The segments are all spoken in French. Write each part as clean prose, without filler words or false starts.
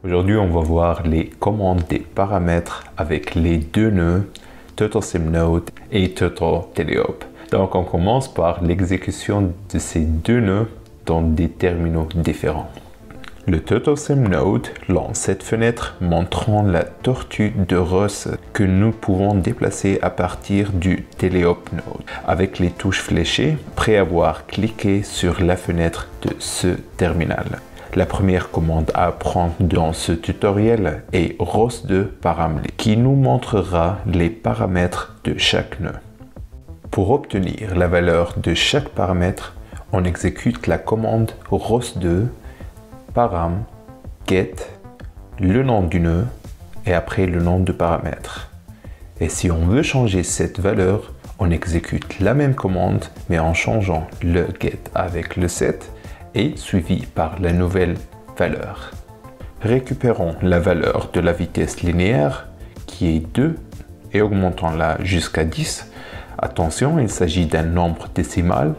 Aujourd'hui, on va voir les commandes des paramètres avec les deux nœuds TurtleSimNode et TurtleTeleop. Donc, on commence par l'exécution de ces deux nœuds dans des terminaux différents. Le TurtleSimNode lance cette fenêtre montrant la tortue de Ross que nous pouvons déplacer à partir du Teleop Node avec les touches fléchées après avoir cliqué sur la fenêtre de ce terminal. La première commande à apprendre dans ce tutoriel est ROS2 param qui nous montrera les paramètres de chaque nœud. Pour obtenir la valeur de chaque paramètre, on exécute la commande ROS2 param get le nom du nœud et après le nom de paramètre. Et si on veut changer cette valeur, on exécute la même commande mais en changeant le get avec le set et suivi par la nouvelle valeur. Récupérons la valeur de la vitesse linéaire qui est 2 et augmentons-la jusqu'à 10. Attention, il s'agit d'un nombre décimal,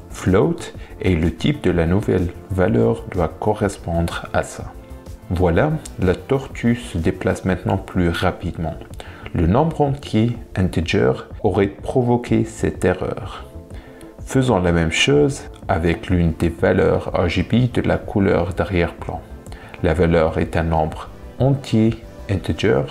float, et le type de la nouvelle valeur doit correspondre à ça. Voilà, la tortue se déplace maintenant plus rapidement. Le nombre entier, integer, aurait provoqué cette erreur. Faisons la même chose avec l'une des valeurs RGB de la couleur d'arrière-plan. La valeur est un nombre entier, integer.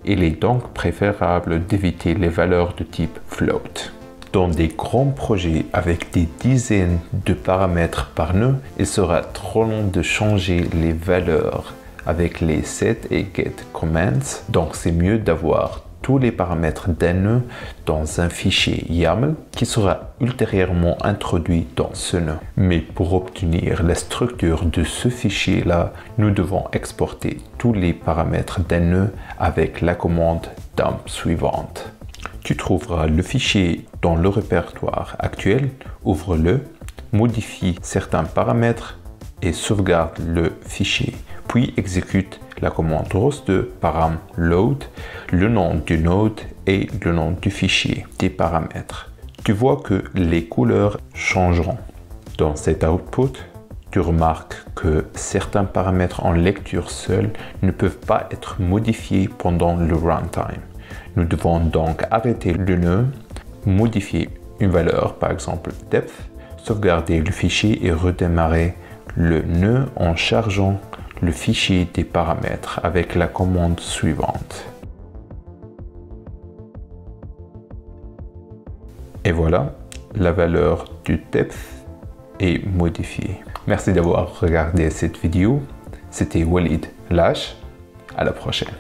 Il est donc préférable d'éviter les valeurs de type float. Dans des grands projets avec des dizaines de paramètres par nœud, il sera trop long de changer les valeurs avec les set et get commands. Donc c'est mieux d'avoir tous les paramètres d'un nœud dans un fichier YAML qui sera ultérieurement introduit dans ce nœud. Mais pour obtenir la structure de ce fichier-là, nous devons exporter tous les paramètres d'un nœud avec la commande dump suivante. Tu trouveras le fichier dans le répertoire actuel, ouvre-le, modifie certains paramètres et sauvegarde le fichier. Puis exécute la commande ROS2 param load, le nom du node et le nom du fichier des paramètres. Tu vois que les couleurs changeront. Dans cet output, tu remarques que certains paramètres en lecture seule ne peuvent pas être modifiés pendant le runtime. Nous devons donc arrêter le nœud, modifier une valeur, par exemple depth, sauvegarder le fichier et redémarrer le nœud en chargeant le fichier des paramètres avec la commande suivante. Et voilà, la valeur du depth est modifiée. Merci d'avoir regardé cette vidéo. C'était Walid Lash. À la prochaine.